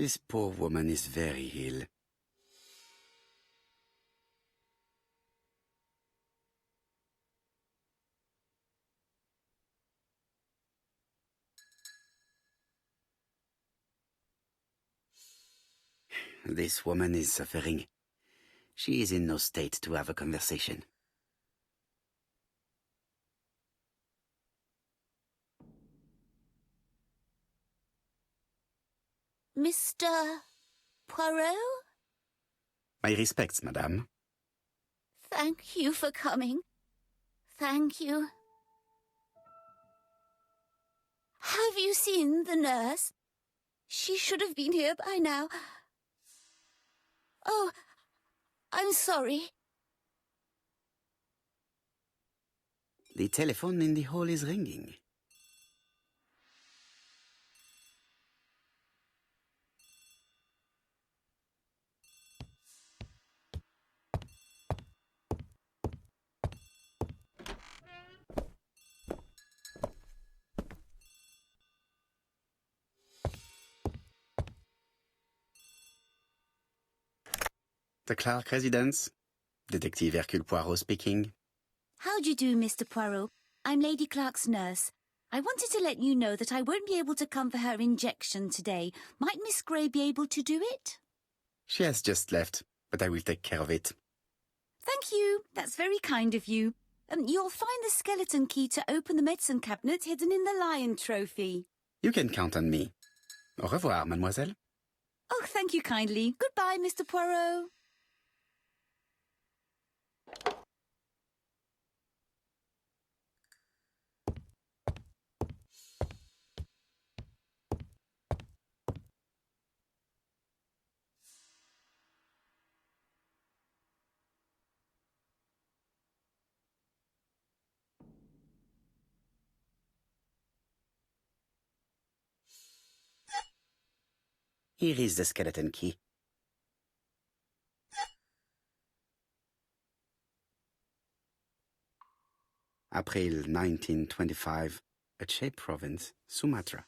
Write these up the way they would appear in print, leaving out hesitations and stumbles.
This poor woman is very ill. This woman is suffering. She is in no state to have a conversation. Mr. Poirot? My respects, madame. Thank you for coming. Thank you. Have you seen the nurse? She should have been here by now. Oh, I'm sorry. The telephone in the hall is ringing. The Clark residence. Detective Hercule Poirot speaking. How do you do, Mr. Poirot? I'm Lady Clark's nurse. I wanted to let you know that I won't be able to come for her injection today. Might Miss Gray be able to do it? She has just left, but I will take care of it. Thank you. That's very kind of you. You'll find the skeleton key to open the medicine cabinet hidden in the lion trophy. You can count on me. Au revoir, mademoiselle. Oh, thank you kindly. Goodbye, Mr. Poirot. Here is the skeleton key. April 1925, Aceh Province, Sumatra.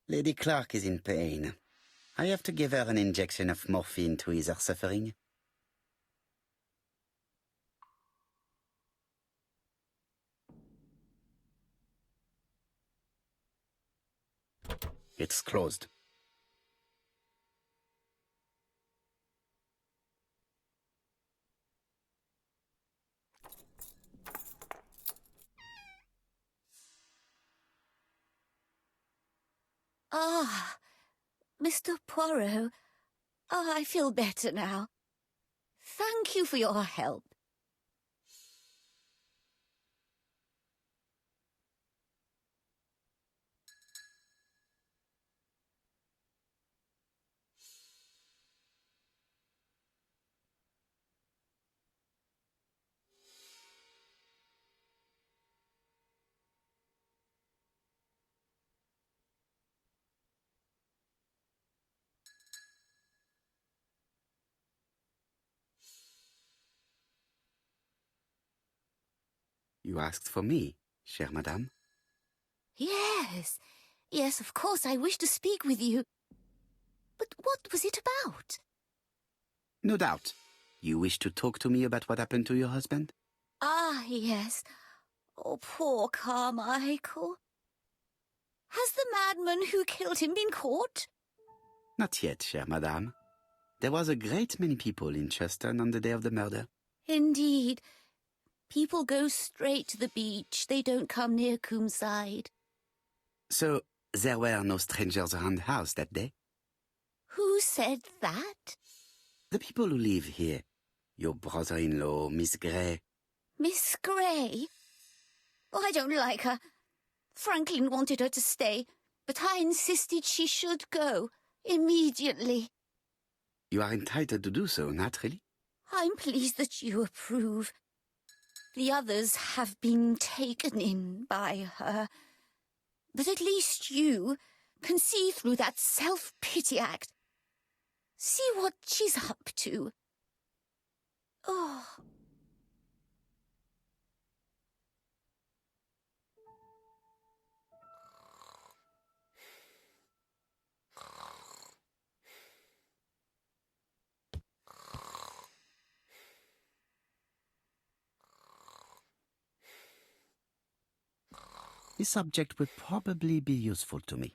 Lady Clark is in pain. I have to give her an injection of morphine to ease her suffering. It's closed. Ah, Mr. Poirot. Ah, I feel better now. Thank you for your help. You asked for me, chère madame. Yes, yes, of course, I wish to speak with you. But what was it about? No doubt. You wish to talk to me about what happened to your husband? Ah, yes. Oh, poor Carmichael. Has the madman who killed him been caught? Not yet, chère madame. There was a great many people in Cheston on the day of the murder. Indeed. People go straight to the beach. They don't come near Coomside. So, there were no strangers around the house that day? Who said that? The people who live here. Your brother-in-law, Miss Gray. Miss Gray? Oh, I don't like her. Franklin wanted her to stay, but I insisted she should go, immediately. You are entitled to do so, naturally. I'm pleased that you approve. The others have been taken in by her. But at least you can see through that self-pity act. See what she's up to. Oh. This subject would probably be useful to me.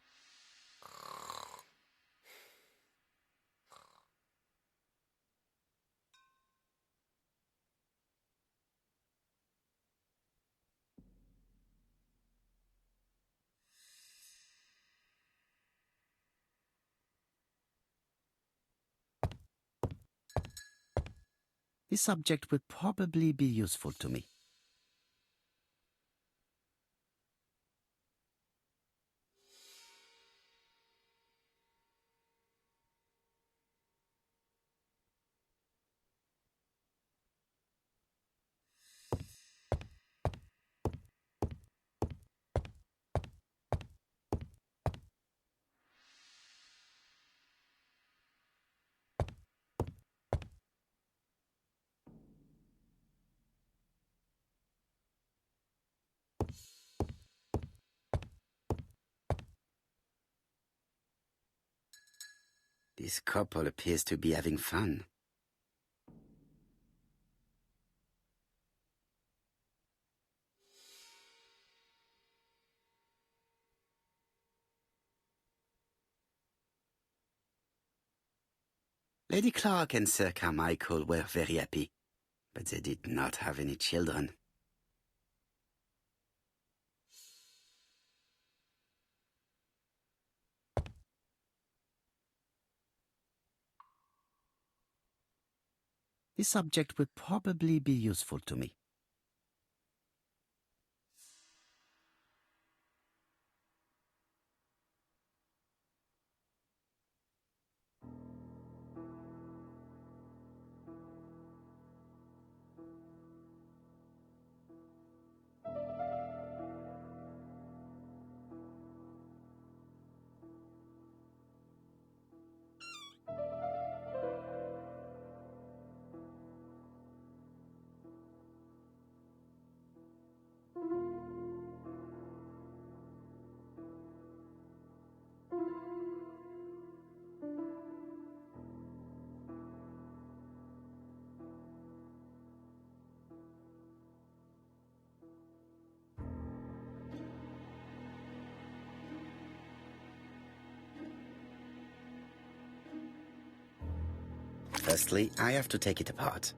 This subject would probably be useful to me. This couple appears to be having fun. Lady Clark and Sir Carmichael were very happy, but they did not have any children. This subject would probably be useful to me. Firstly, I have to take it apart.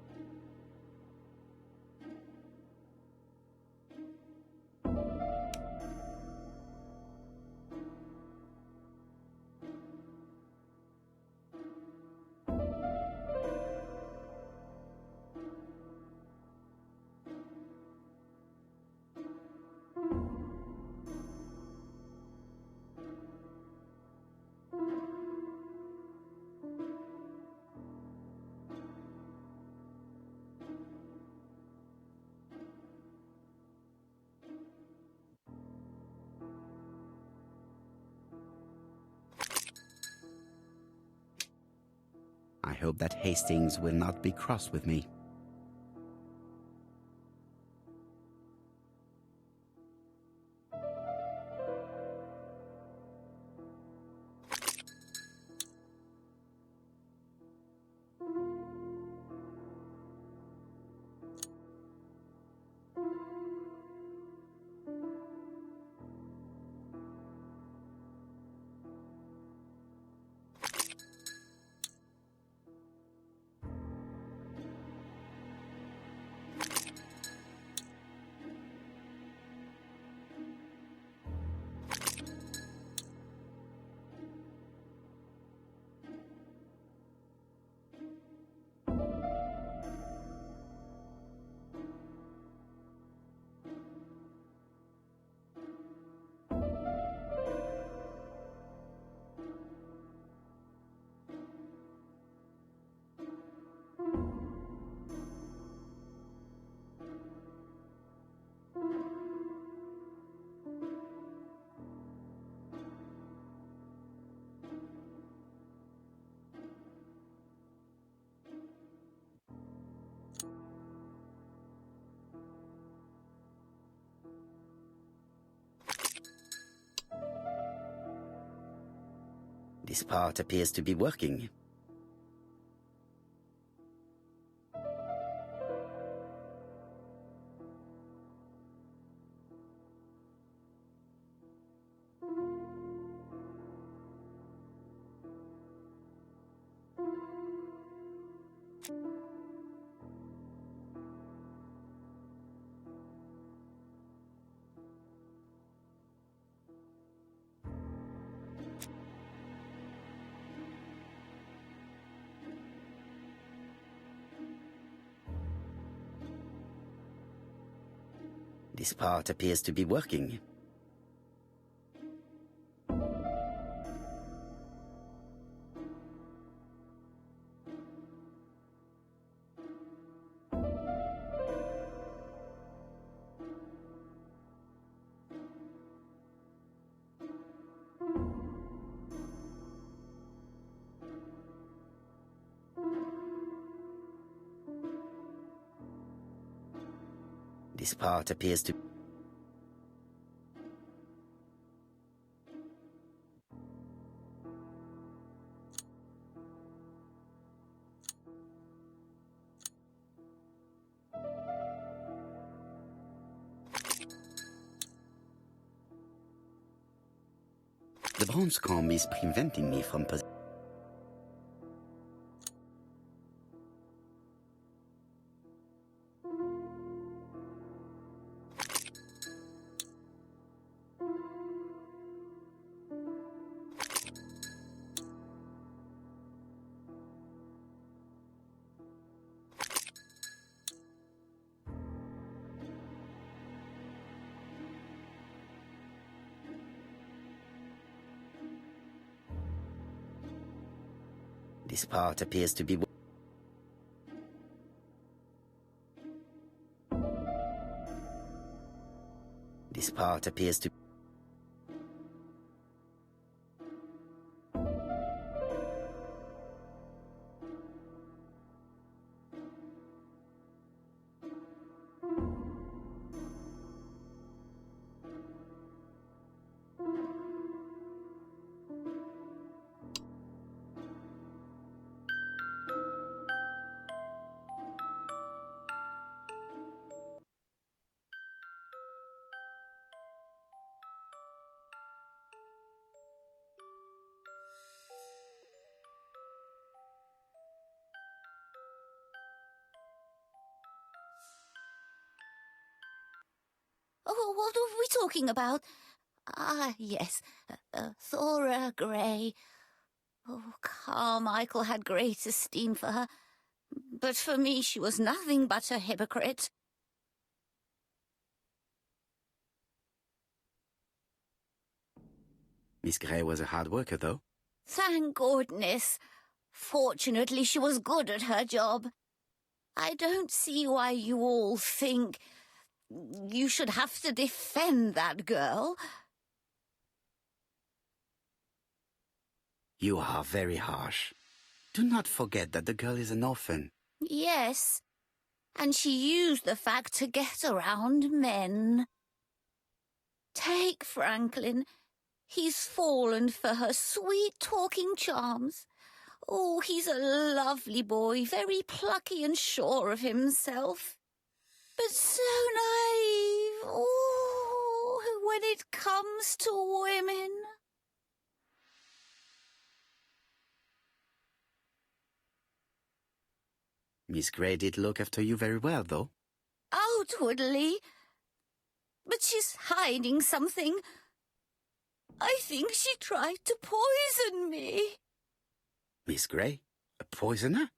I hope that Hastings will not be cross with me. This part appears to be working. This part appears to be working. This part appears to... The bronze comb is preventing me from This part appears to be... This part appears to... Oh, what are we talking about? Ah, yes, Thora Grey. Oh, Carmichael had great esteem for her, but for me she was nothing but a hypocrite. Miss Grey was a hard worker, though. Thank goodness. Fortunately, she was good at her job. I don't see why you all think you should have to defend that girl. You are very harsh. Do not forget that the girl is an orphan. Yes, and she used the fact to get around men. Take Franklin. He's fallen for her sweet talking charms. Oh, he's a lovely boy, very plucky and sure of himself. But so naive. Oh, when it comes to women. Miss Grey did look after you very well, though. Outwardly. But she's hiding something. I think she tried to poison me. Miss Grey? A poisoner?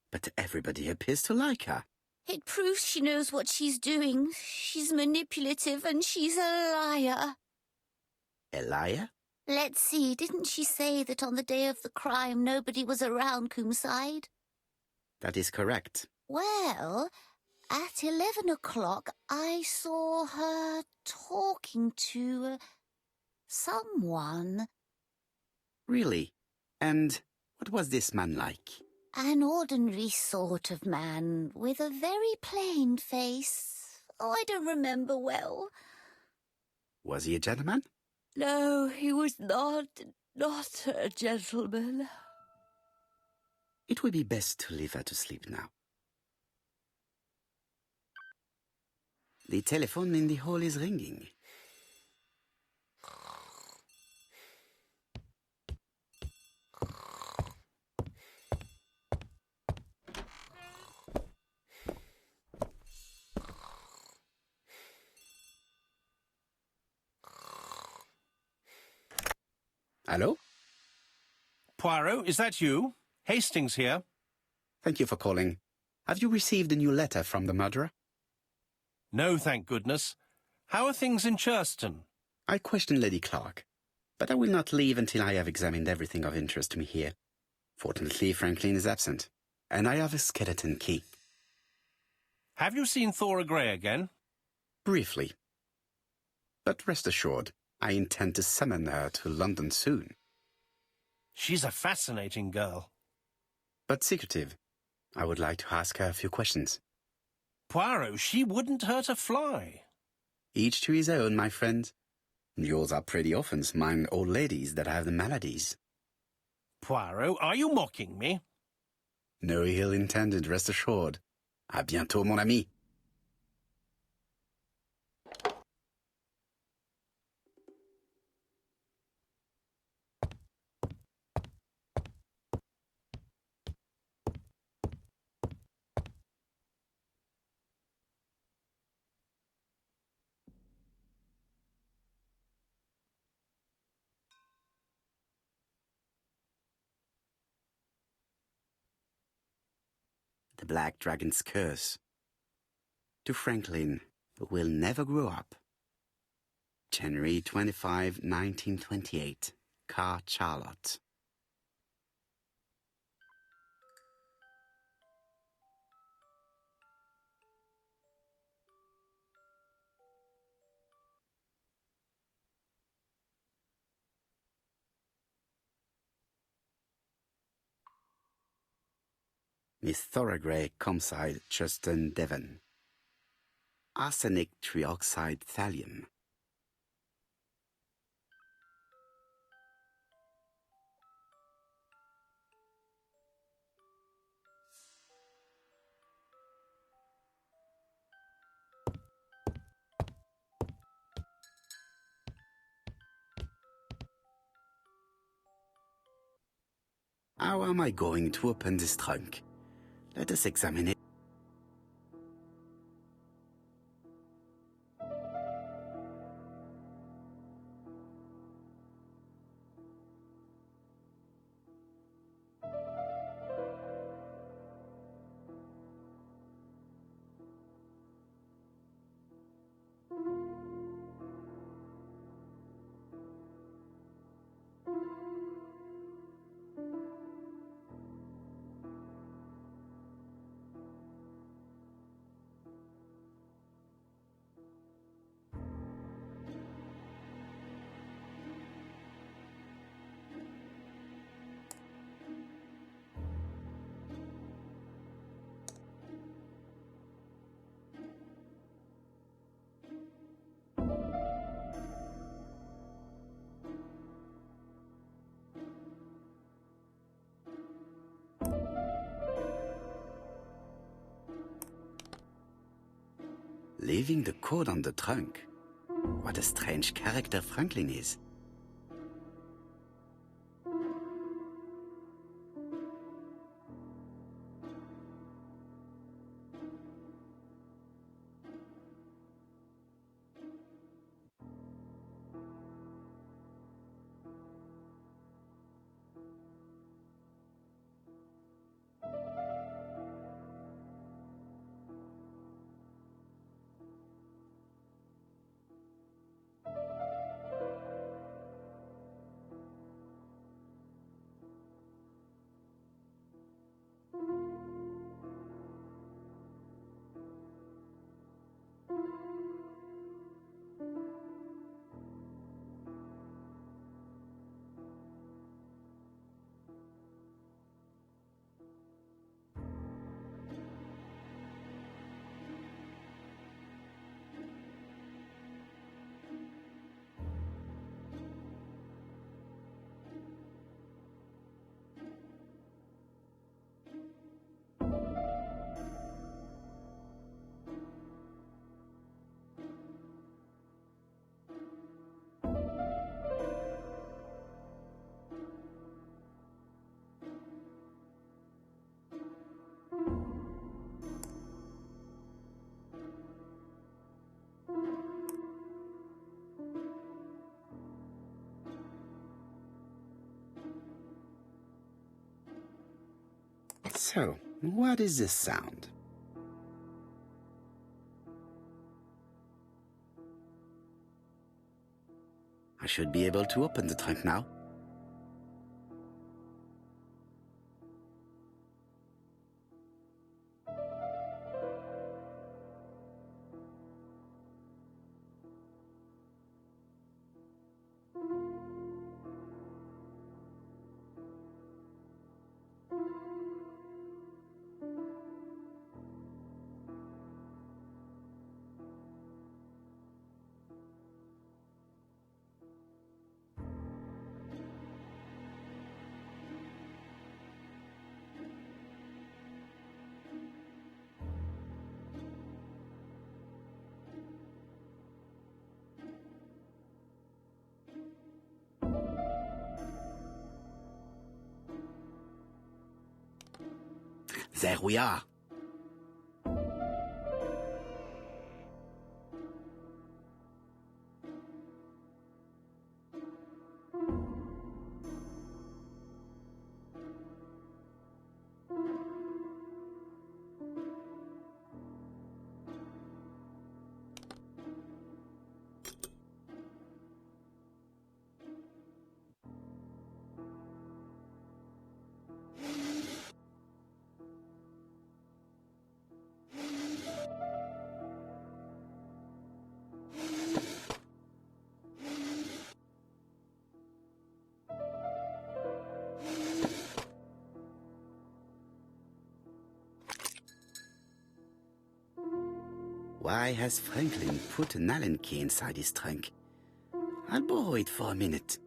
But everybody appears to like her. It proves she knows what she's doing. She's manipulative and she's a liar. A liar? Let's see, didn't she say that on the day of the crime nobody was around Coomside? That is correct. Well, at 11 o'clock I saw her talking to someone. Really? And what was this man like? An ordinary sort of man with a very plain face. Oh, I don't remember well. Was he a gentleman? No, he was not. not a gentleman. It would be best to leave her to sleep now. The telephone in the hall is ringing. Hello? Poirot, is that you? Hastings here. Thank you for calling. Have you received a new letter from the murderer? No, thank goodness. How are things in Churston? I questioned Lady Clark, but I will not leave until I have examined everything of interest to me here. Fortunately, Franklin is absent, and I have a skeleton key. Have you seen Thora Grey again? Briefly. But rest assured, I intend to summon her to London soon. She's a fascinating girl. But secretive. I would like to ask her a few questions. Poirot, she wouldn't hurt a fly. Each to his own, my friend. Yours are pretty orphans, mine old ladies that have the maladies. Poirot, are you mocking me? No ill intended, rest assured. À bientôt, mon ami. The Black Dragon's Curse. To Franklin, who will never grow up. January 25, 1928. Car Charlotte. Miss Thora Grey, Comside, Churston, Devon. Arsenic trioxide thallium. How am I going to open this trunk? Let us examine it. Leaving the code on the trunk. What a strange character Franklin is. So, what is this sound? I should be able to open the trunk now. There we are. Why has Franklin put an Allen key inside his trunk? I'll borrow it for a minute.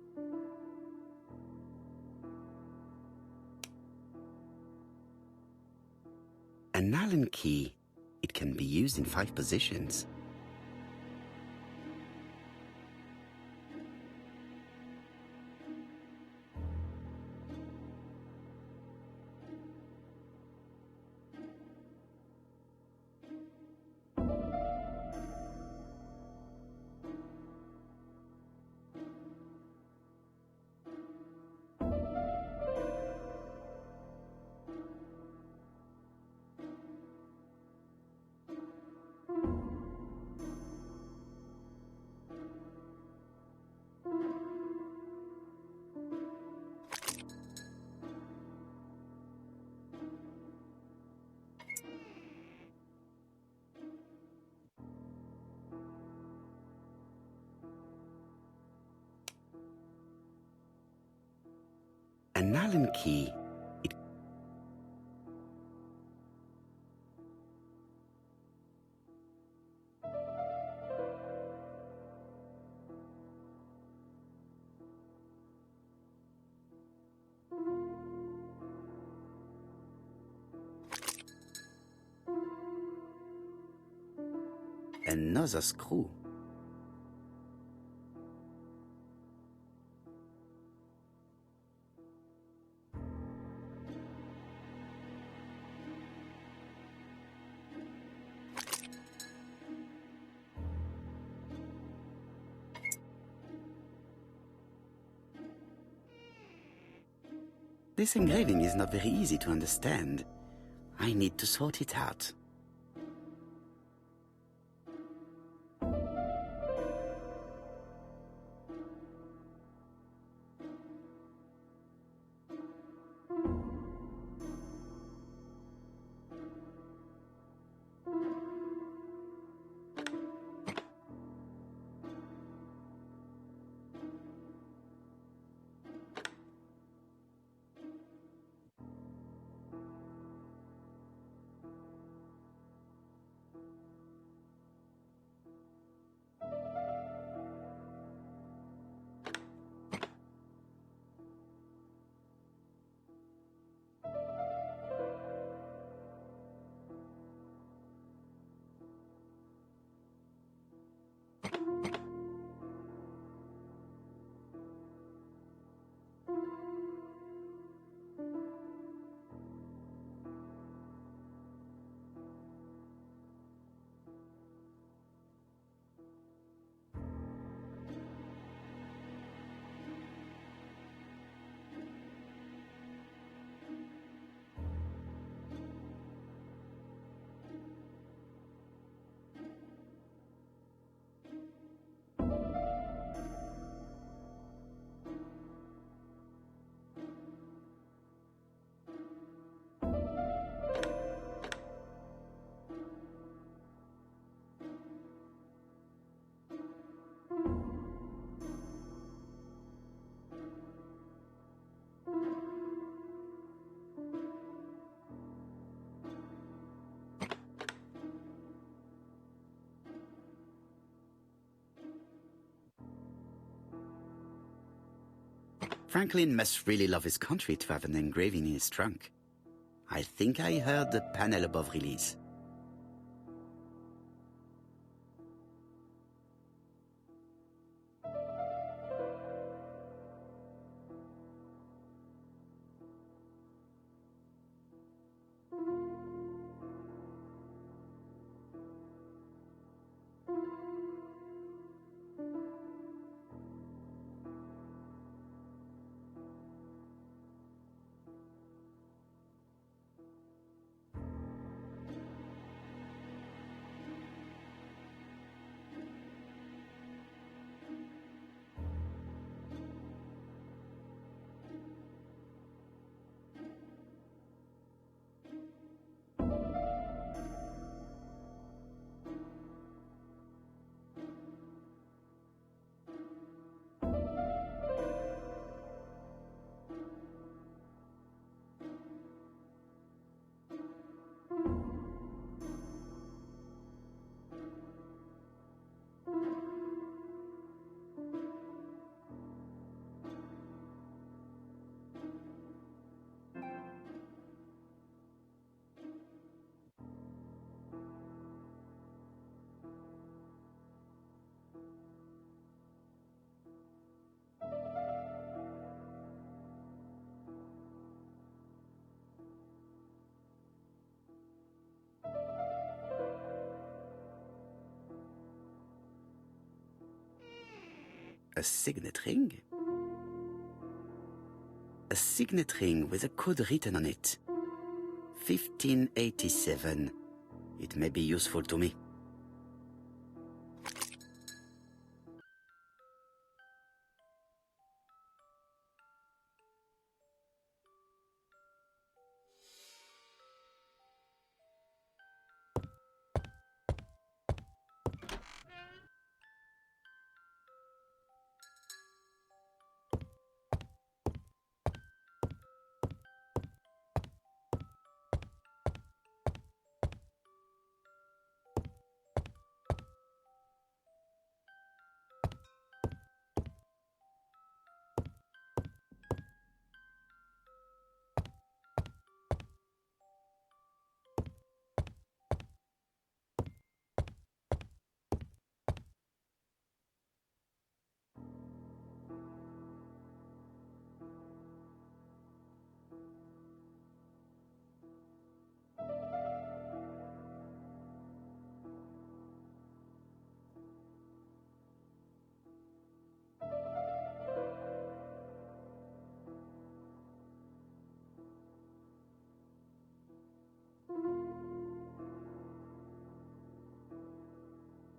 An Allen key, it can be used in 5 positions. An Allen key, it... Another screw. This engraving is not very easy to understand. I need to sort it out. Franklin must really love his country to have an engraving in his trunk. I think I heard the panel above release. A signet ring? A signet ring with a code written on it. 1587. It may be useful to me.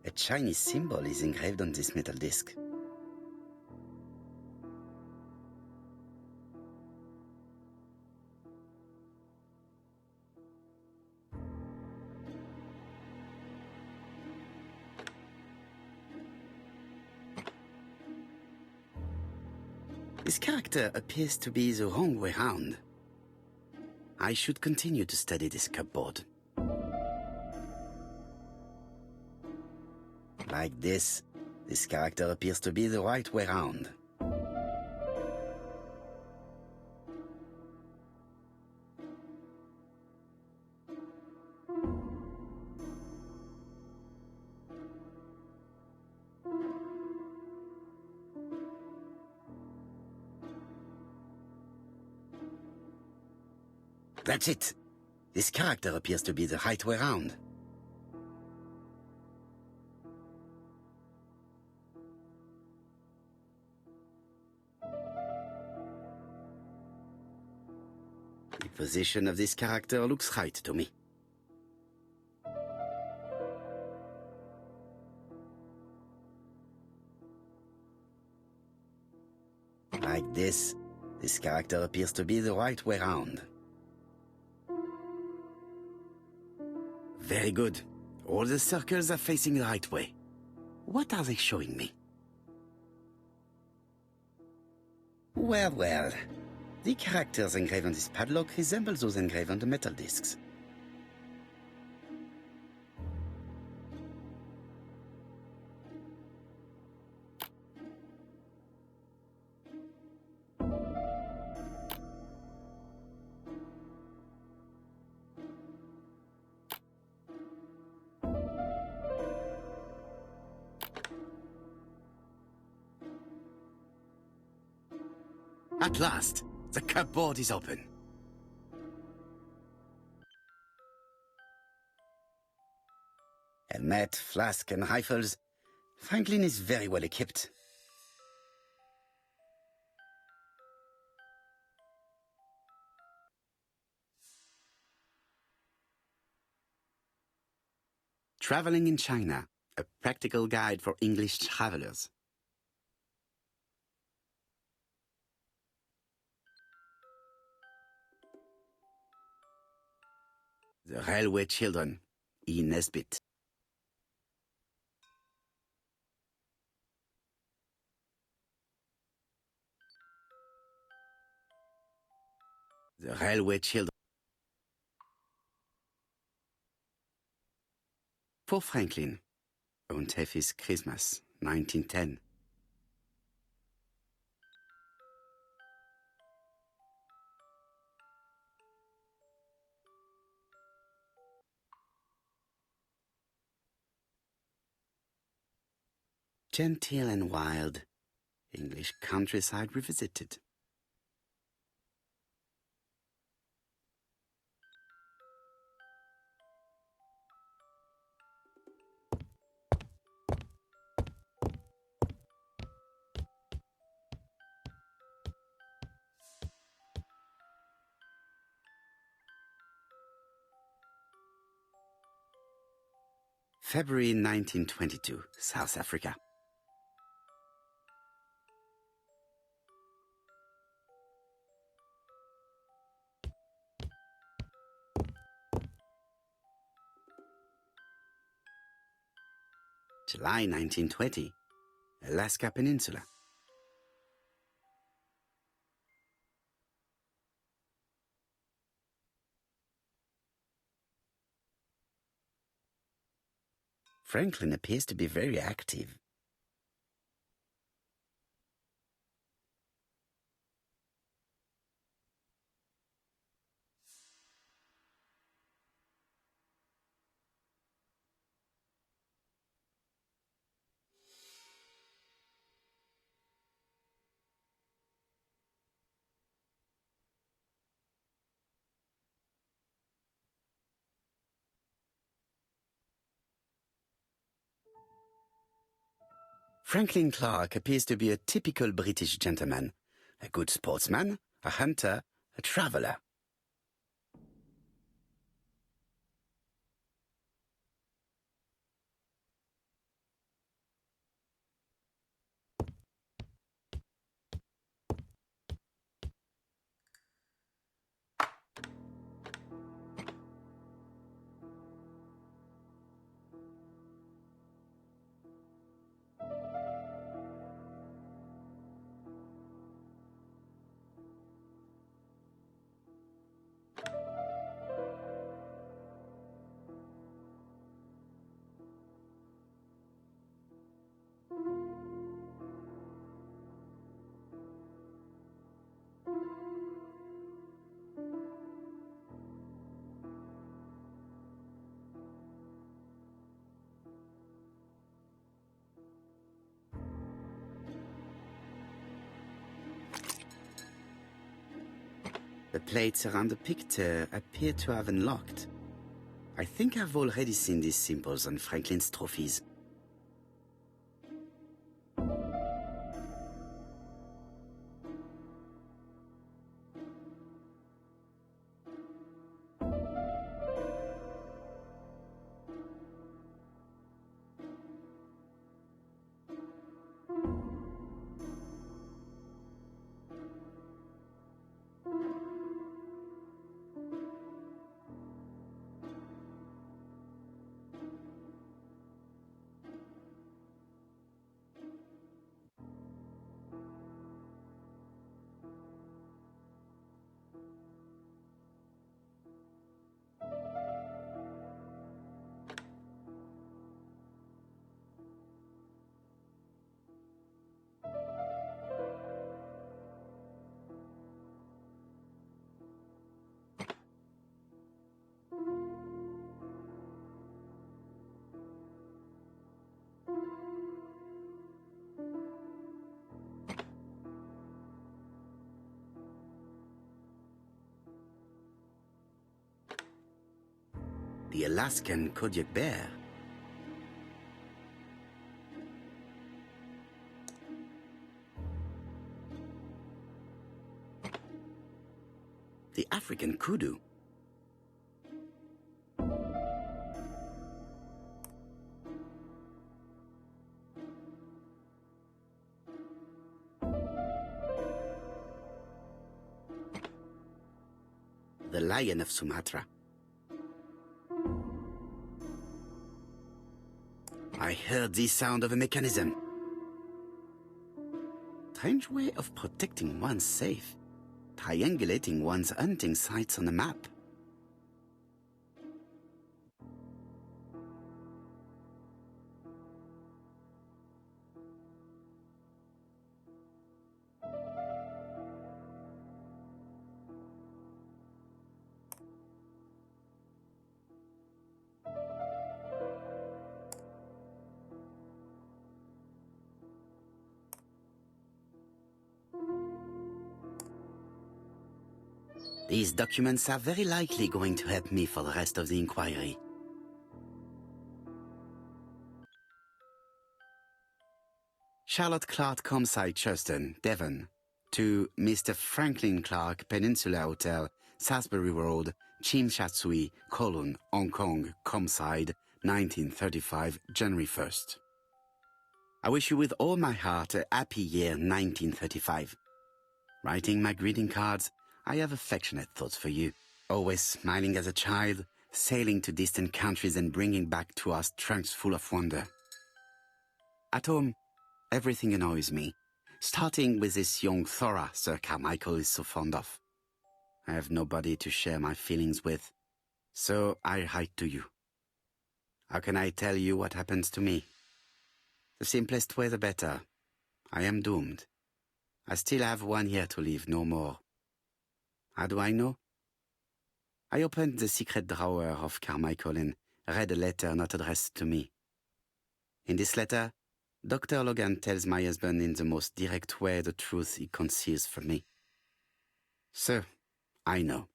A Chinese symbol is engraved on this metal disc. This character appears to be the wrong way round. I should continue to study this cupboard. Like this character appears to be the right way round. That's it. This character appears to be the right way round. The position of this character looks right to me. Like this character appears to be the right way round. Very good. All the circles are facing the right way. What are they showing me? Well, well. The characters engraved on this padlock resemble those engraved on the metal discs. At last, the cupboard is open. Helmet, flask, and rifles. Franklin is very well equipped. Traveling in China, a practical guide for English travelers. The Railway Children, E. Nesbit. The Railway Children. For Franklin, Und Effie's Christmas, 1910. Genteel and wild, English countryside revisited. February 1922, South Africa. July 1920, Alaska Peninsula. Franklin appears to be very active. Franklin Clark appears to be a typical British gentleman, a good sportsman, a hunter, a traveler. The plates around the picture appear to have unlocked. I think I've already seen these symbols on Franklin's trophies. The Alaskan Kodiak bear. The African kudu. The lion of Sumatra. I heard the sound of a mechanism. Strange way of protecting one's safe. Triangulating one's hunting sites on a map. These documents are very likely going to help me for the rest of the inquiry. Charlotte Clark, Comside, Churston, Devon. To Mr. Franklin Clark, Peninsula Hotel, Salisbury Road, Chimchatsui, Kowloon, Hong Kong, Comside, 1935, January 1st. I wish you with all my heart a happy year 1935. Writing my greeting cards, I have affectionate thoughts for you. Always smiling as a child, sailing to distant countries and bringing back to us trunks full of wonder. At home, everything annoys me, starting with this young Thora Sir Carmichael is so fond of. I have nobody to share my feelings with, so I write to you. How can I tell you what happens to me? The simplest way the better. I am doomed. I still have 1 year to live, no more. How do I know? I opened the secret drawer of Carmichael and read a letter not addressed to me. In this letter, Dr. Logan tells my husband in the most direct way the truth he conceals from me. So, I know.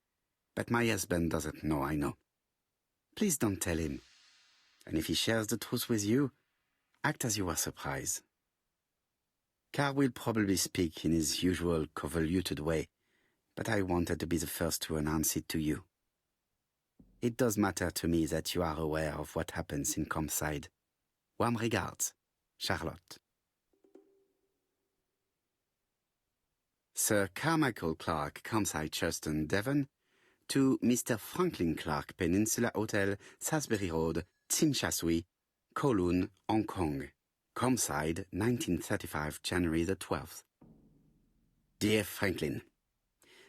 But my husband doesn't know I know. Please don't tell him. And if he shares the truth with you, act as you are surprised. Carl will probably speak in his usual convoluted way, but I wanted to be the first to announce it to you. It does matter to me that you are aware of what happens in Comside. Warm regards, Charlotte. Sir Carmichael Clark, Comside, Churston, Devon. To Mr. Franklin Clark, Peninsula Hotel, Salisbury Road, Tsimsha Tsui, Kowloon, Hong Kong. Comside, 1935, January the 12th. Dear Franklin,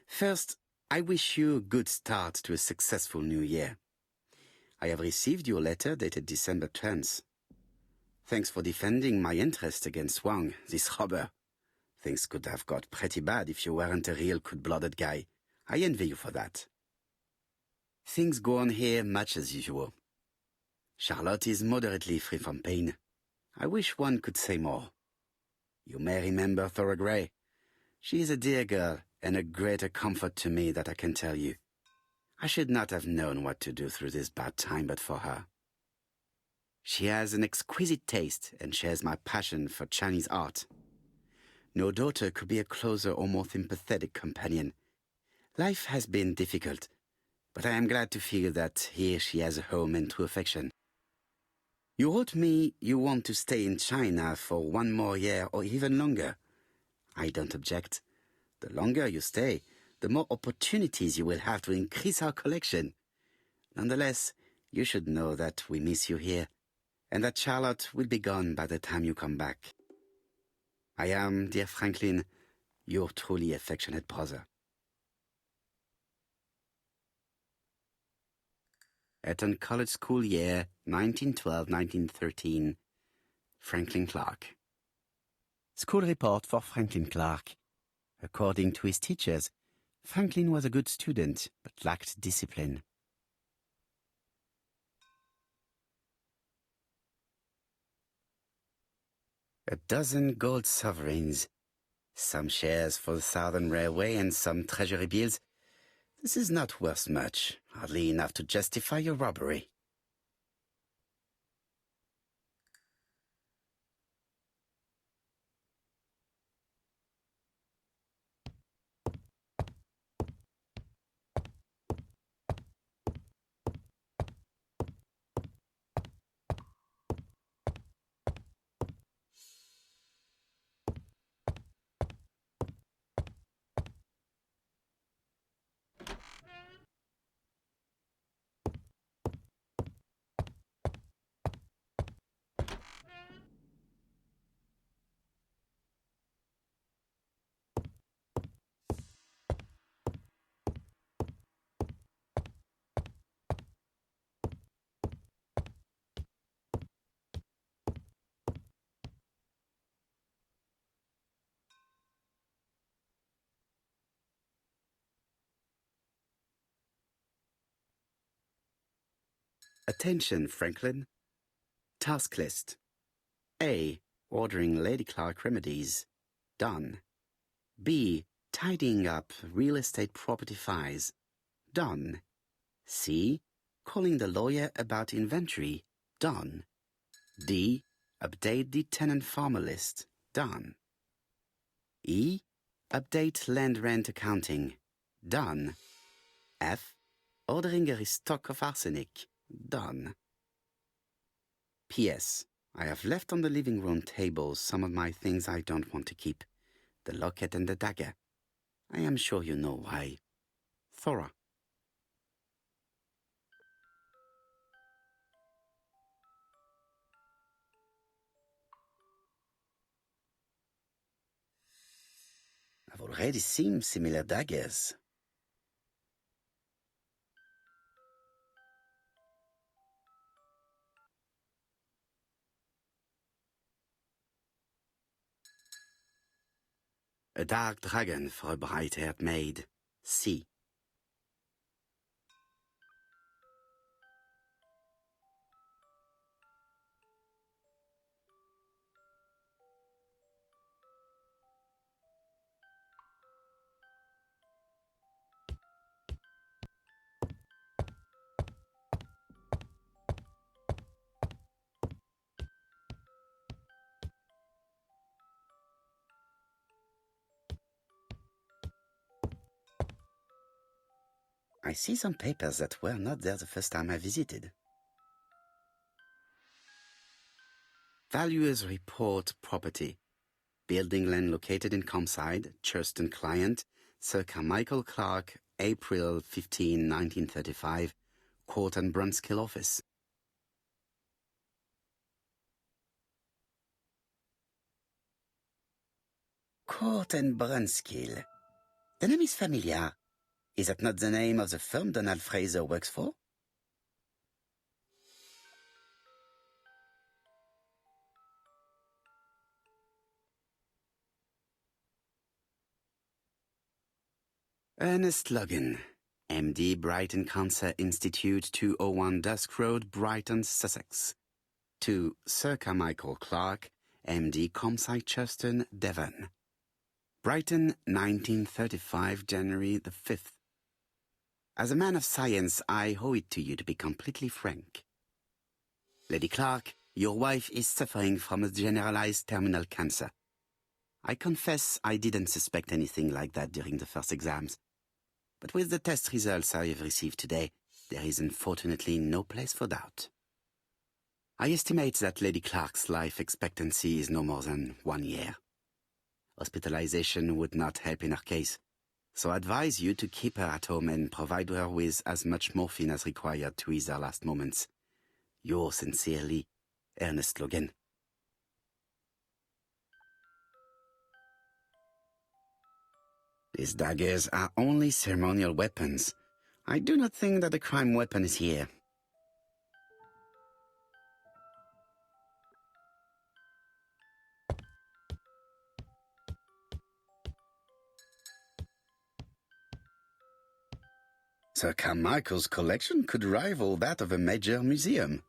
first, I wish you a good start to a successful new year. I have received your letter dated December 10th. Thanks for defending my interest against Wang, this robber. Things could have got pretty bad if you weren't a real cold-blooded guy. I envy you for that. Things go on here much as usual. Charlotte is moderately free from pain. I wish one could say more. You may remember Thora Gray. She is a dear girl and a greater comfort to me that I can tell you. I should not have known what to do through this bad time but for her. She has an exquisite taste and shares my passion for Chinese art. No daughter could be a closer or more sympathetic companion. Life has been difficult, but I am glad to feel that here she has a home and true affection. You wrote me you want to stay in China for 1 more year or even longer. I don't object. The longer you stay, the more opportunities you will have to increase our collection. Nonetheless, you should know that we miss you here, and that Charlotte will be gone by the time you come back. I am, dear Franklin, your truly affectionate brother. Eton College School Year, 1912-1913. Franklin Clark. School report for Franklin Clark. According to his teachers, Franklin was a good student, but lacked discipline. A dozen gold sovereigns, some shares for the Southern Railway and some treasury bills. This is not worth much, hardly enough to justify your robbery. Attention, Franklin. Task list. A. Ordering Lady Clark remedies. Done. B. Tidying up real estate property files. Done. C. Calling the lawyer about inventory. Done. D. Update the tenant-farmer list. Done. E. Update land rent accounting. Done. F. Ordering a restock of arsenic. Done. P.S. I have left on the living room table some of my things I don't want to keep. The locket and the dagger. I am sure you know why. Thora. I've already seen similar daggers. A dark dragon for a bright-haired maid. C. I see some papers that were not there the first time I visited. Valuers report property. Building land located in Comside, Churston client, Sir Carmichael Clark, April 15, 1935, Court and Brunskill office. Court and Brunskill. The name is familiar. Is that not the name of the firm Donald Fraser works for? Ernest Logan, MD, Brighton Cancer Institute, 201 Dusk Road, Brighton, Sussex. To Sir Carmichael Clark, MD, Comside Churston, Devon. Brighton, 1935, January the 5th. As a man of science, I owe it to you to be completely frank. Lady Clark, your wife is suffering from a generalized terminal cancer. I confess I didn't suspect anything like that during the first exams. But with the test results I have received today, there is unfortunately no place for doubt. I estimate that Lady Clark's life expectancy is no more than 1 year. Hospitalization would not help in her case, so I advise you to keep her at home and provide her with as much morphine as required to ease her last moments. Yours sincerely, Ernest Logan. These daggers are only ceremonial weapons. I do not think that the crime weapon is here. Sir Carmichael's collection could rival that of a major museum.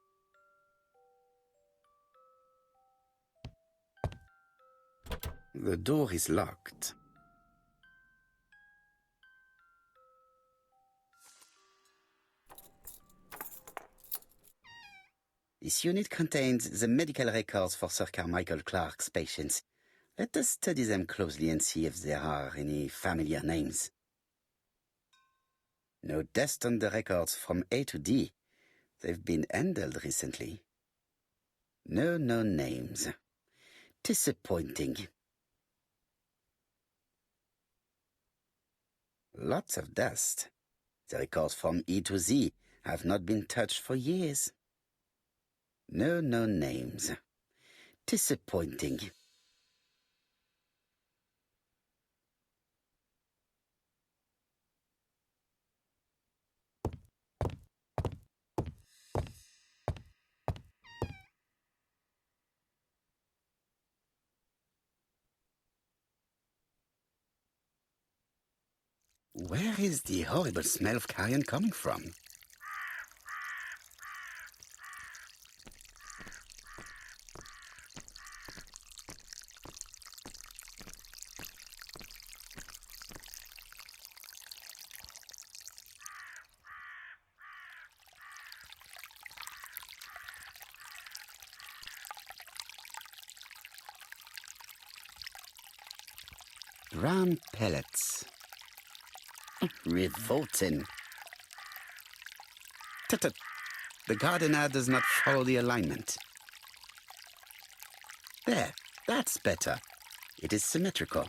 The door is locked. This unit contains the medical records for Sir Carmichael Clark's patients. Let us study them closely and see if there are any familiar names. No dust on the records from A to D. They've been handled recently. No known names. Disappointing. Lots of dust. The records from E to Z have not been touched for years. No known names. Disappointing. Where is the horrible smell of carrion coming from? Brown pellets. Revolting. Tut-tut. The gardener does not follow the alignment. There, that's better. It is symmetrical.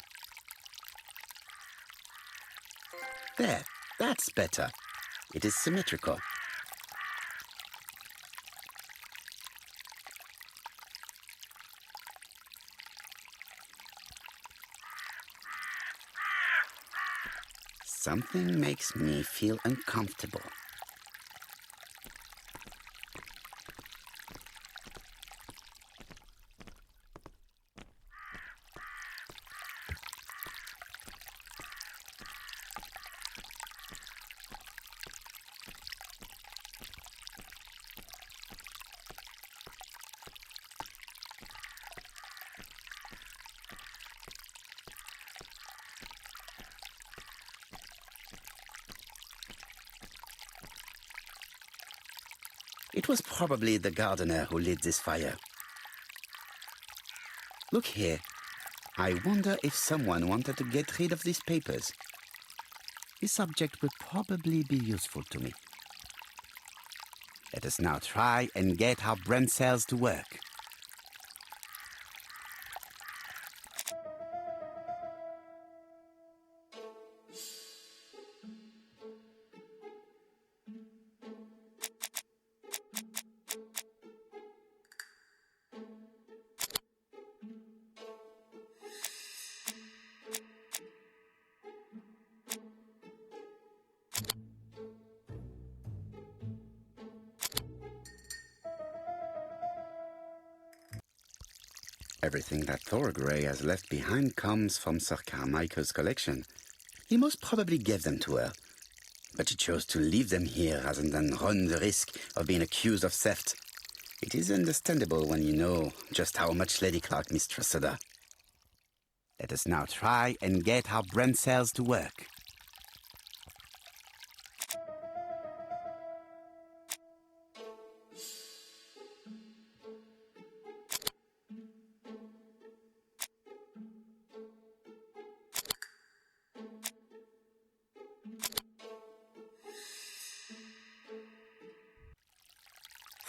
There, that's better. It is symmetrical. Something makes me feel uncomfortable. It was probably the gardener who lit this fire. Look here. I wonder if someone wanted to get rid of these papers. This object will probably be useful to me. Let us now try and get our brain cells to work. Everything that Thorgray has left behind comes from Sir Carmichael's collection. He most probably gave them to her, but she chose to leave them here rather than run the risk of being accused of theft. It is understandable when you know just how much Lady Clark mistrusted her. Let us now try and get our brain cells to work.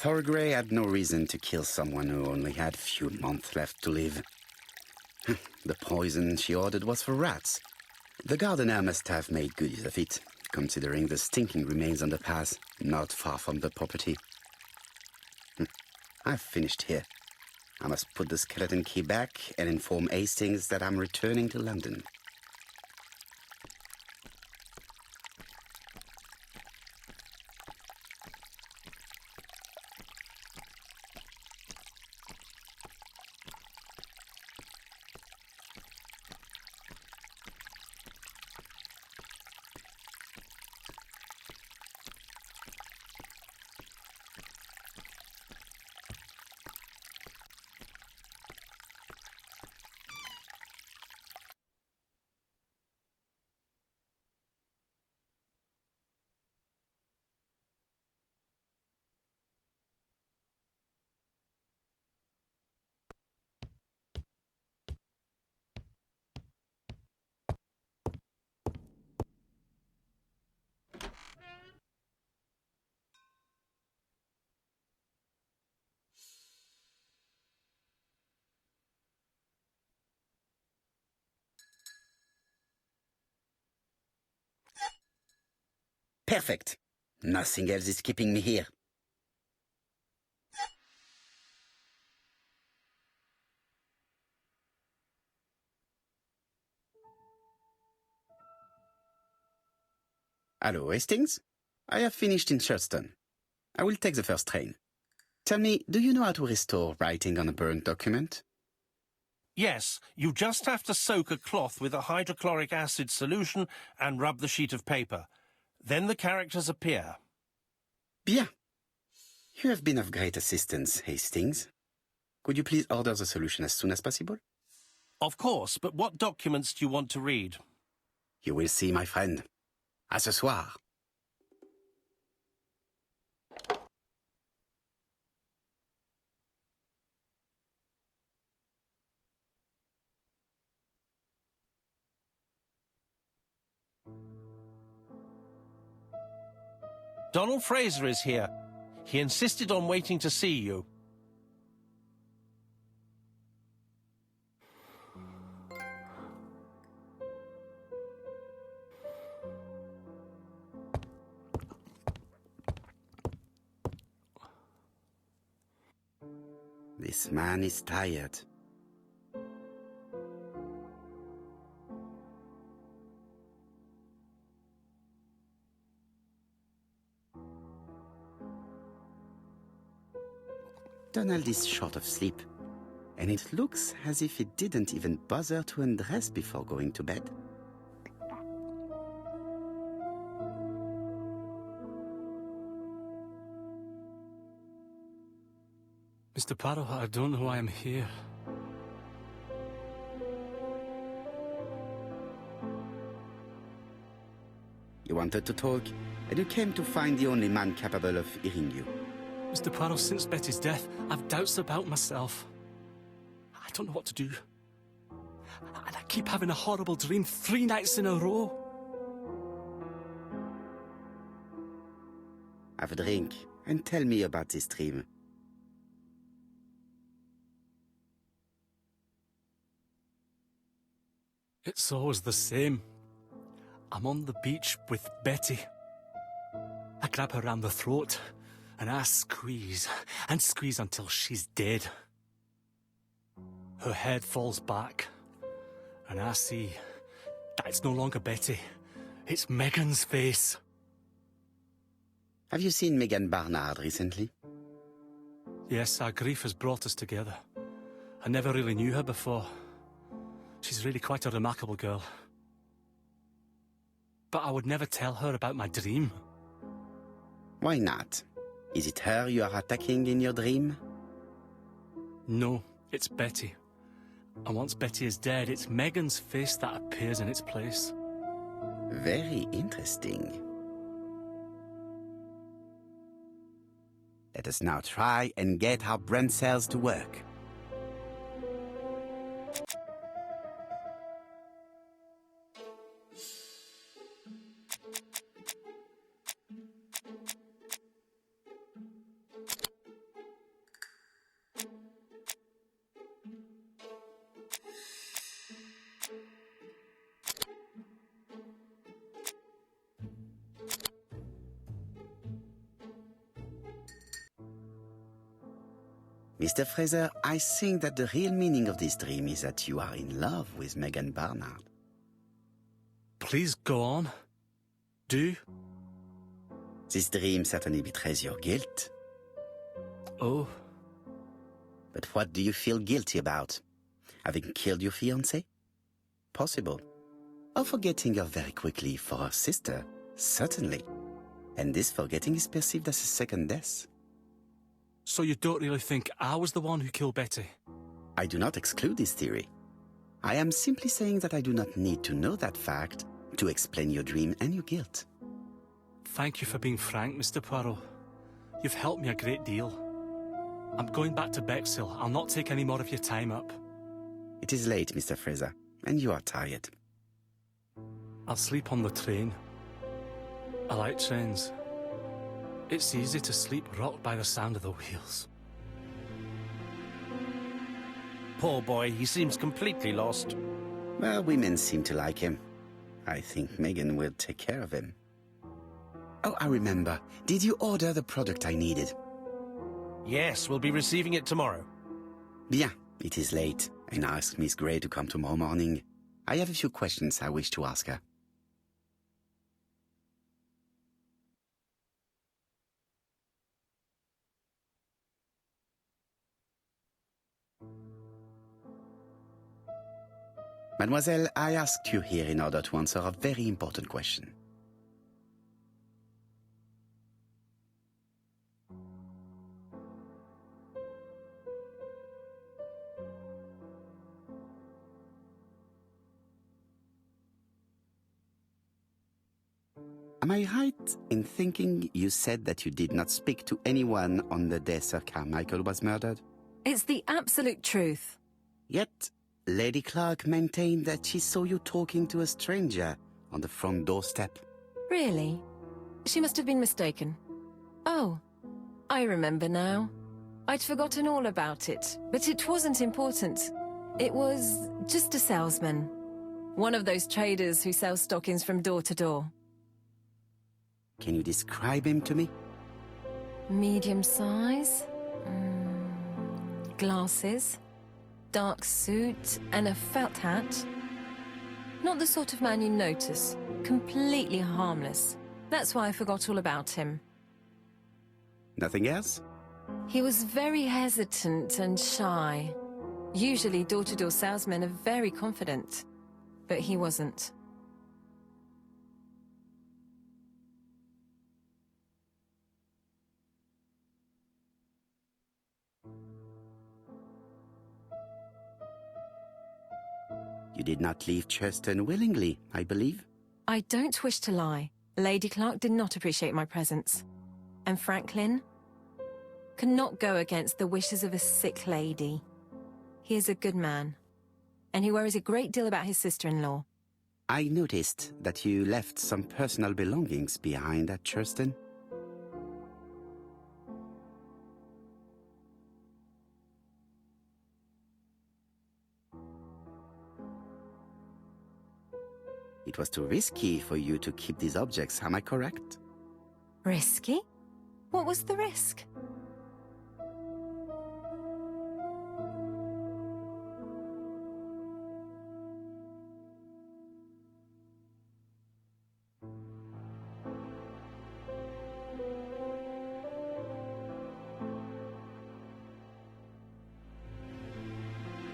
Thorgray had no reason to kill someone who only had a few months left to live. The poison she ordered was for rats. The gardener must have made good use of it, considering the stinking remains on the path, not far from the property. I've finished here. I must put the skeleton key back and inform Hastings that I'm returning to London. Perfect. Nothing else is keeping me here. Hello, Hastings? I have finished in Sherstone. I will take the first train. Tell me, do you know how to restore writing on a burnt document? Yes, you just have to soak a cloth with a hydrochloric acid solution and rub the sheet of paper. Then the characters appear. Bien. You have been of great assistance, Hastings. Could you please order the solution as soon as possible? Of course, but what documents do you want to read? You will see, my friend. À ce soir. Donald Fraser is here. He insisted on waiting to see you. This man is tired. Donald is short of sleep, and it looks as if he didn't even bother to undress before going to bed. Mr. Poirot, I don't know why I'm here. You wanted to talk, and you came to find the only man capable of hearing you. Mr. Poirot, since Betty's death, I've doubts about myself. I don't know what to do. And I keep having a horrible dream 3 nights in a row. Have a drink, and tell me about this dream. It's always the same. I'm on the beach with Betty. I grab her round the throat, and I squeeze, and squeeze until she's dead. Her head falls back, and I see that it's no longer Betty. It's Megan's face. Have you seen Megan Barnard recently? Yes, our grief has brought us together. I never really knew her before. She's really quite a remarkable girl. But I would never tell her about my dream. Why not? Is it her you are attacking in your dream? No, it's Betty. And once Betty is dead, it's Megan's face that appears in its place. Very interesting. Let us now try and get our brain cells to work. Mr. Fraser, I think that the real meaning of this dream is that you are in love with Megan Barnard. Please go on. Do. This dream certainly betrays your guilt. Oh. But what do you feel guilty about? Having killed your fiancé? Possible. Or forgetting her very quickly for her sister? Certainly. And this forgetting is perceived as a second death. So you don't really think I was the one who killed Betty? I do not exclude this theory. I am simply saying that I do not need to know that fact to explain your dream and your guilt. Thank you for being frank, Mr. Poirot. You've helped me a great deal. I'm going back to Bexhill. I'll not take any more of your time up. It is late, Mr. Fraser, and you are tired. I'll sleep on the train. I like trains. It's easy to sleep rocked by the sound of the wheels. Poor boy, he seems completely lost. Well, women seem to like him. I think Megan will take care of him. Oh, I remember. Did you order the product I needed? Yes, we'll be receiving it tomorrow. Bien, it is late, and I asked Miss Gray to come tomorrow morning. I have a few questions I wish to ask her. Mademoiselle, I asked you here in order to answer a very important question. Am I right in thinking you said that you did not speak to anyone on the day Sir Carmichael was murdered? It's the absolute truth. Yet, Lady Clark maintained that she saw you talking to a stranger on the front doorstep. Really? She must have been mistaken. Oh, I remember now. I'd forgotten all about it, but it wasn't important. It was just a salesman. One of those traders who sell stockings from door to door. Can you describe him to me? Medium size, glasses, dark suit, and a felt hat. Not the sort of man you notice. Completely harmless. That's why I forgot all about him. Nothing else? He was very hesitant and shy. Usually door-to-door salesmen are very confident, but he wasn't. You did not leave Churston willingly, I believe. I don't wish to lie. Lady Clark did not appreciate my presence. And Franklin could not go against the wishes of a sick lady. He is a good man, and he worries a great deal about his sister-in-law. I noticed that you left some personal belongings behind at Churston. It was too risky for you to keep these objects, am I correct? Risky? What was the risk?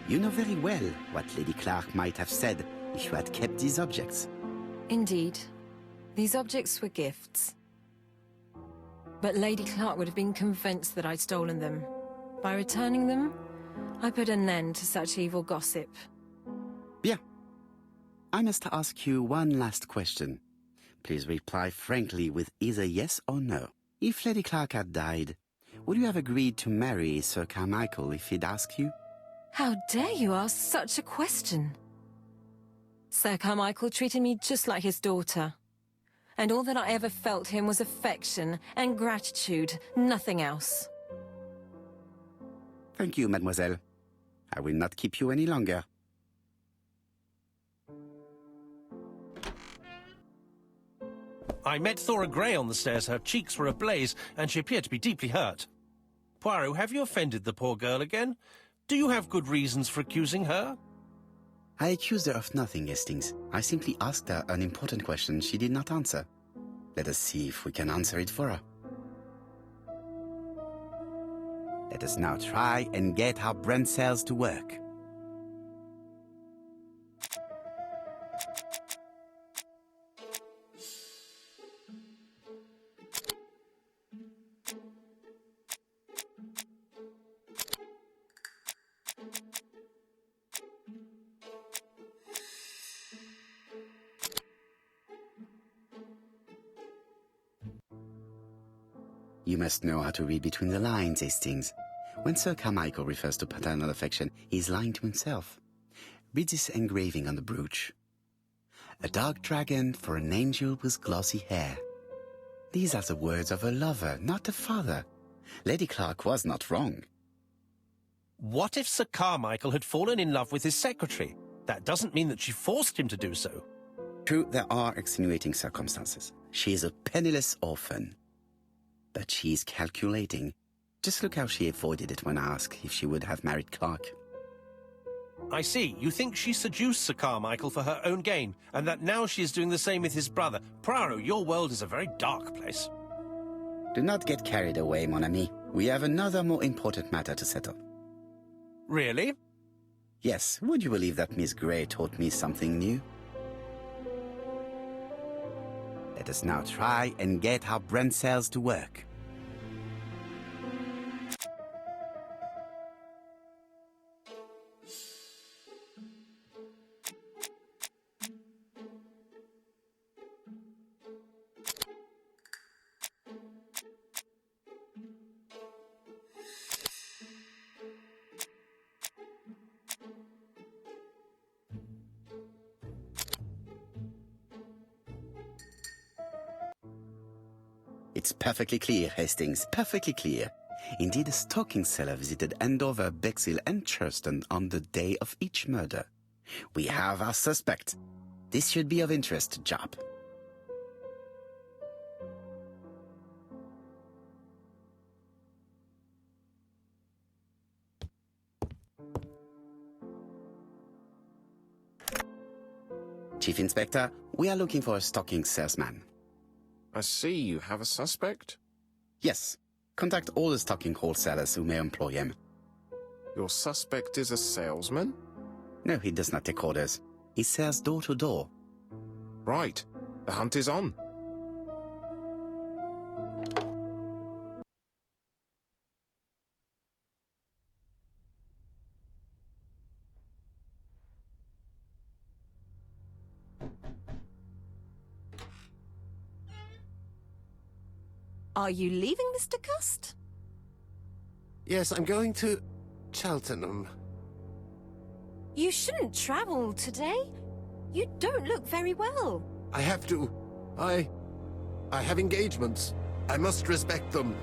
You know very well what Lady Clark might have said if you had kept these objects. Indeed. These objects were gifts. But Lady Clark would have been convinced that I'd stolen them. By returning them, I put an end to such evil gossip. Bien. I must ask you one last question. Please reply frankly with either yes or no. If Lady Clark had died, would you have agreed to marry Sir Carmichael if he'd asked you? How dare you ask such a question? Sir Carmichael treated me just like his daughter. And all that I ever felt him was affection and gratitude, nothing else. Thank you, mademoiselle. I will not keep you any longer. I met Thora Grey on the stairs. Her cheeks were ablaze, and she appeared to be deeply hurt. Poirot, have you offended the poor girl again? Do you have good reasons for accusing her? I accused her of nothing, Hastings. I simply asked her an important question she did not answer. Let us see if we can answer it for her. Let us now try and get our brain cells to work. You must know how to read between the lines, Hastings. When Sir Carmichael refers to paternal affection, he's lying to himself. Read this engraving on the brooch. A dark dragon for an angel with glossy hair. These are the words of a lover, not a father. Lady Clark was not wrong. What if Sir Carmichael had fallen in love with his secretary? That doesn't mean that she forced him to do so. True, there are extenuating circumstances. She is a penniless orphan. But she's calculating. Just look how she avoided it when asked if she would have married Clark. I see. You think she seduced Sir Carmichael for her own gain, and that now she is doing the same with his brother. Poirot, your world is a very dark place. Do not get carried away, mon ami. We have another more important matter to settle. Really? Yes, would you believe that Miss Grey taught me something new? Let us now try and get our brain cells to work. It's perfectly clear, Hastings, perfectly clear. Indeed, a stocking seller visited Andover, Bexhill and Churston on the day of each murder. We have our suspect. This should be of interest, Jop. Chief Inspector, we are looking for a stocking salesman. I see you have a suspect. Yes. Contact all the stocking wholesalers who may employ him. Your suspect is a salesman? No, he does not take orders. He sells door to door. Right. The hunt is on. Are you leaving, Mr. Cust? Yes, I'm going to Cheltenham. You shouldn't travel today. You don't look very well. I have to. I have engagements. I must respect them.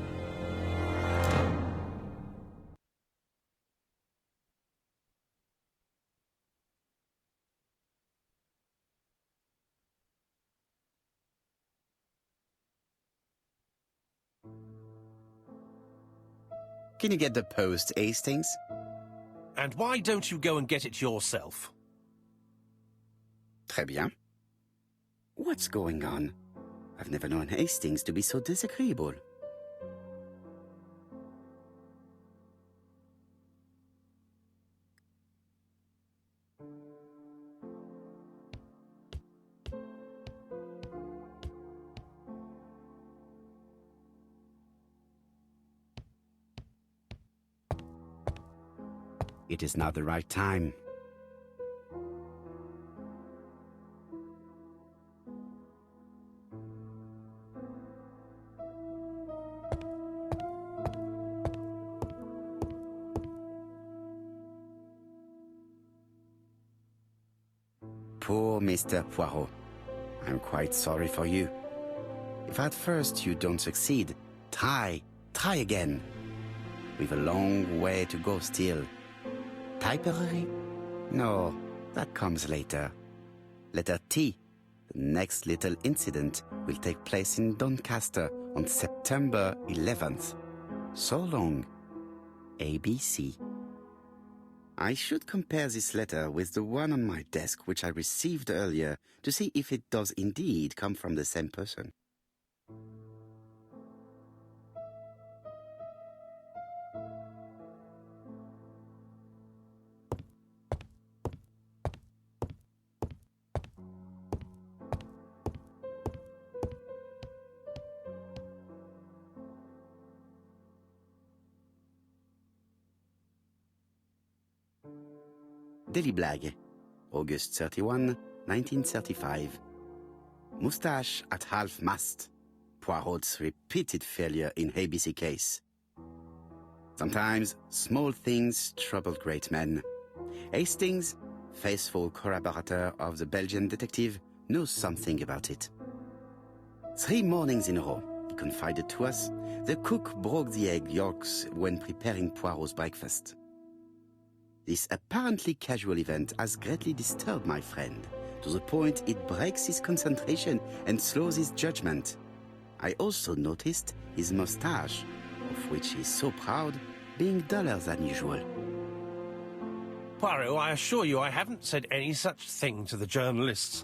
Can you get the post, Hastings? And why don't you go and get it yourself? Très bien. What's going on? I've never known Hastings to be so disagreeable. It is not the right time. Poor Mr. Poirot. I'm quite sorry for you. If at first you don't succeed, try again. We've a long way to go still. Typery? No, that comes later. Letter T. The next little incident will take place in Doncaster on September 11th. So long. ABC. I should compare this letter with the one on my desk which I received earlier to see if it does indeed come from the same person. Daily Blag, August 31, 1935. Moustache at half-mast. Poirot's repeated failure in ABC case. Sometimes small things trouble great men. Hastings, faithful collaborator of the Belgian detective, knows something about it. 3 mornings in a row, he confided to us, the cook broke the egg yolks when preparing Poirot's breakfast. This apparently casual event has greatly disturbed my friend, to the point it breaks his concentration and slows his judgment. I also noticed his moustache, of which he is so proud, being duller than usual. Poirot, I assure you I haven't said any such thing to the journalists.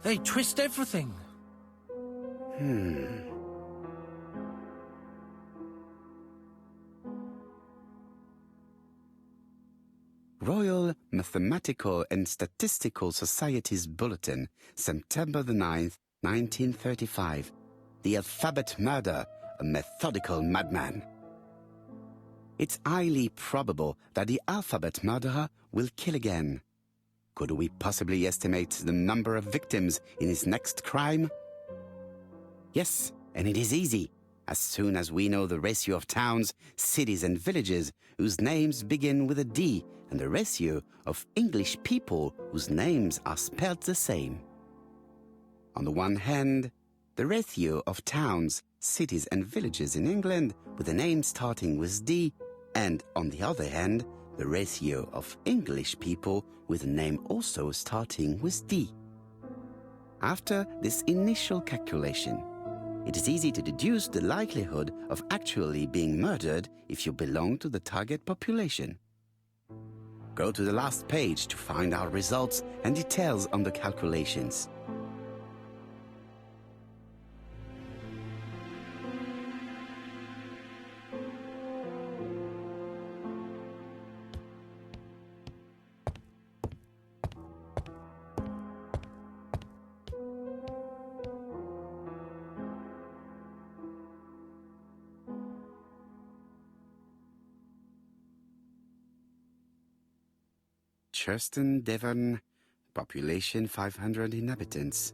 They twist everything. Royal Mathematical and Statistical Society's Bulletin, September the 9th, 1935. The Alphabet Murder, a methodical madman. It's highly probable that the alphabet murderer will kill again. Could we possibly estimate the number of victims in his next crime? Yes, and it is easy. As soon as we know the ratio of towns, cities and villages whose names begin with a D and the ratio of English people whose names are spelled the same. On the one hand, the ratio of towns cities and villages in England with a name starting with D, and on the other hand, the ratio of English people with a name also starting with D. After this initial calculation, it is easy to deduce the likelihood of actually being murdered if you belong to the target population. Go to the last page to find our results and details on the calculations. Churston, Devon, population 500 inhabitants.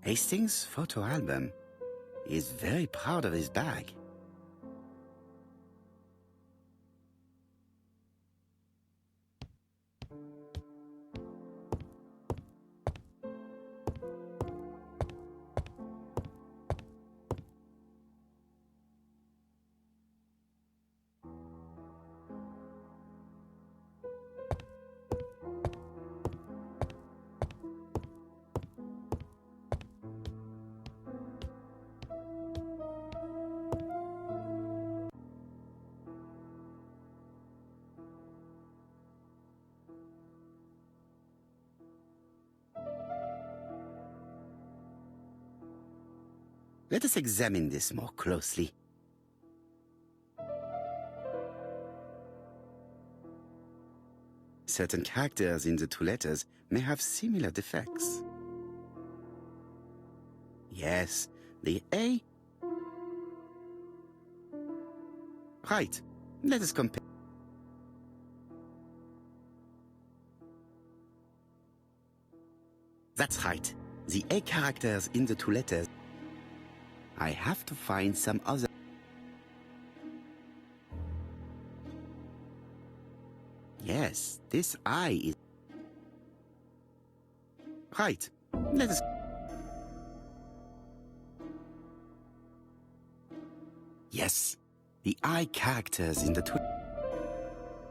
Hastings' photo album. He is very proud of his bag. Let us examine this more closely. Certain characters in the two letters may have similar defects. Yes, the A. Right, let us compare. That's right, the A characters in the two letters. I have to find some other. Yes, this I is. Right, let us. Yes, the I characters in the two.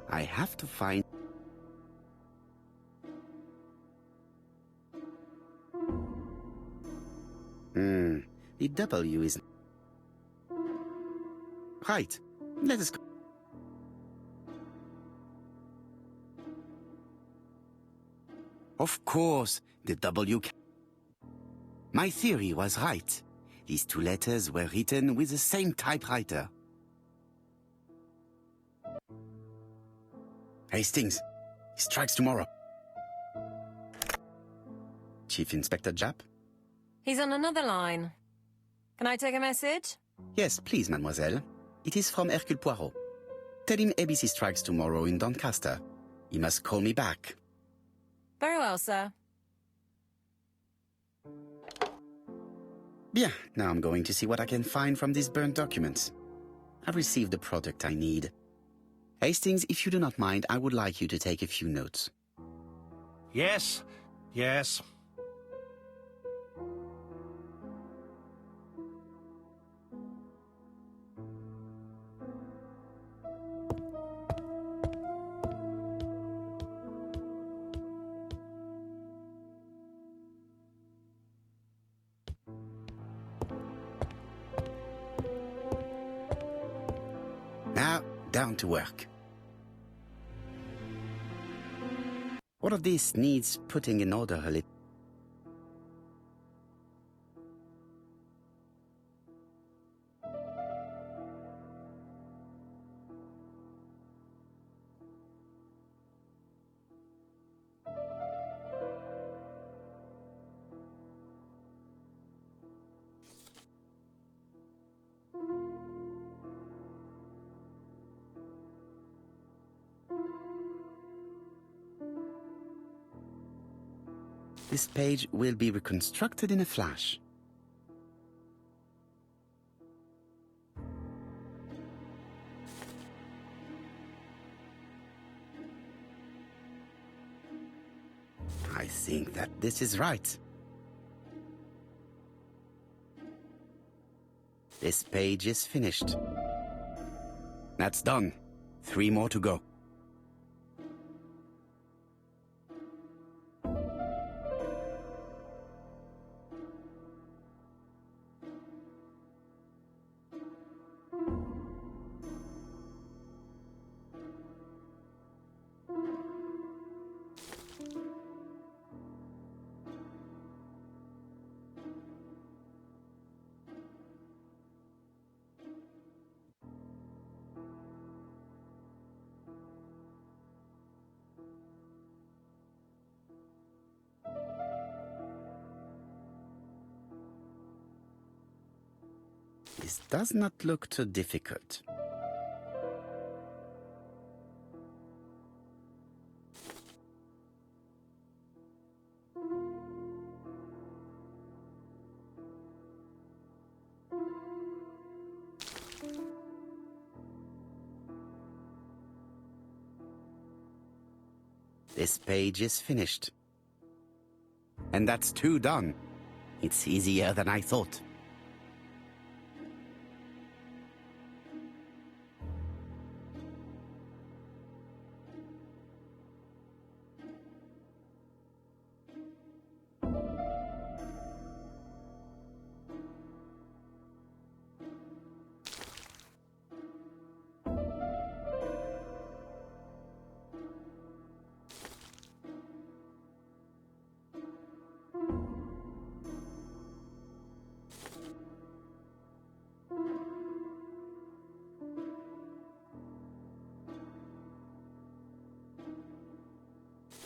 I have to find. The W is. Right, let us. Of course, the W. My theory was right. These two letters were written with the same typewriter. Hastings, he strikes tomorrow. Chief Inspector Japp? He's on another line. Can I take a message? Yes, please, mademoiselle. It is from Hercule Poirot. Tell him ABC strikes tomorrow in Doncaster. He must call me back. Very well, sir. Bien, now I'm going to see what I can find from these burnt documents. I've received the product I need. Hastings, if you do not mind, I would like you to take a few notes. Yes, yes. Now, down to work. All of this needs putting in order a little. This page will be reconstructed in a flash. I think that this is right. This page is finished. That's done. 3 more to go. This does not look too difficult. This page is finished. And that's 2 done. It's easier than I thought.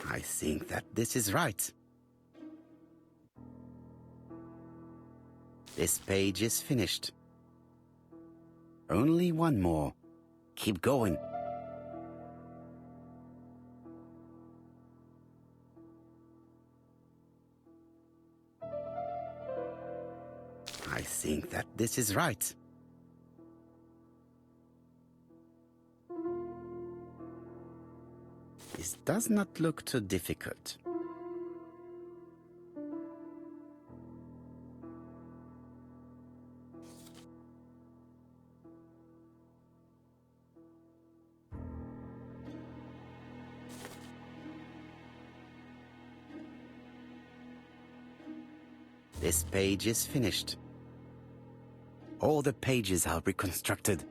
I think that this is right. This page is finished. Only 1 more. Keep going. I think that this is right. This does not look too difficult. This page is finished. All the pages are reconstructed.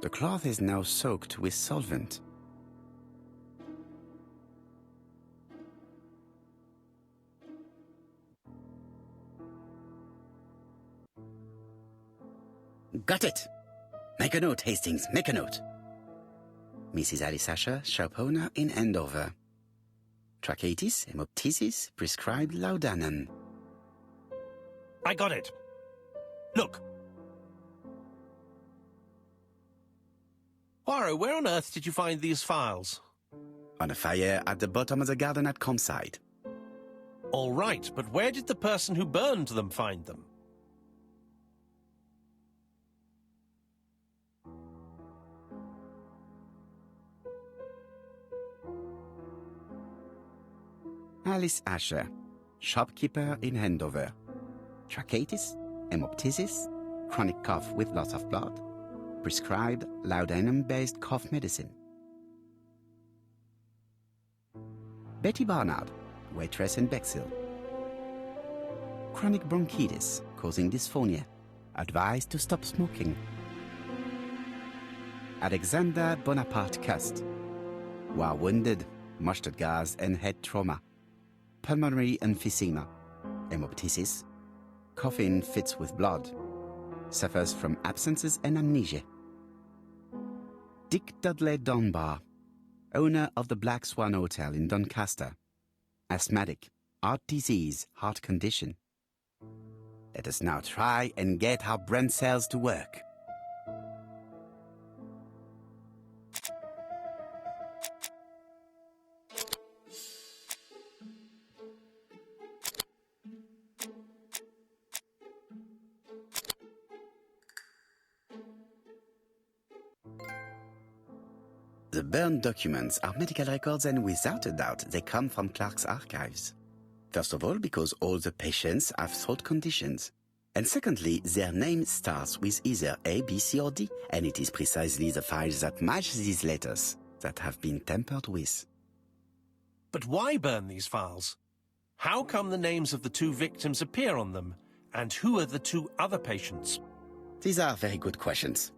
The cloth is now soaked with solvent. Got it! Make a note, Hastings, make a note. Mrs. Alice Asher, shop owner in Andover. Tracheitis, hemoptysis, prescribed laudanum. I got it. Look. Poirot, where on earth did you find these files? On a fire at the bottom of the garden at campsite. All right, but where did the person who burned them find them? Alice Asher, shopkeeper in Andover. Tracheitis, hemoptysis, chronic cough with loss of blood. Prescribed laudanum-based cough medicine. Betty Barnard, waitress in Bexhill. Chronic bronchitis causing dysphonia. Advised to stop smoking. Alexander Bonaparte Cust. War wounded, mustard gas and head trauma. Pulmonary emphysema. Hemoptysis. Coughing fits with blood. Suffers from absences and amnesia. Dick Dudley Dunbar, owner of the Black Swan Hotel in Doncaster. Asthmatic, heart disease, heart condition. Let us now try and get our brain cells to work. The burned documents are medical records, and without a doubt they come from Clark's archives. First of all, because all the patients have throat conditions. And secondly, their name starts with either A, B, C, or D, and it is precisely the files that match these letters that have been tampered with. But why burn these files? How come the names of the two victims appear on them? And who are the two other patients? These are very good questions.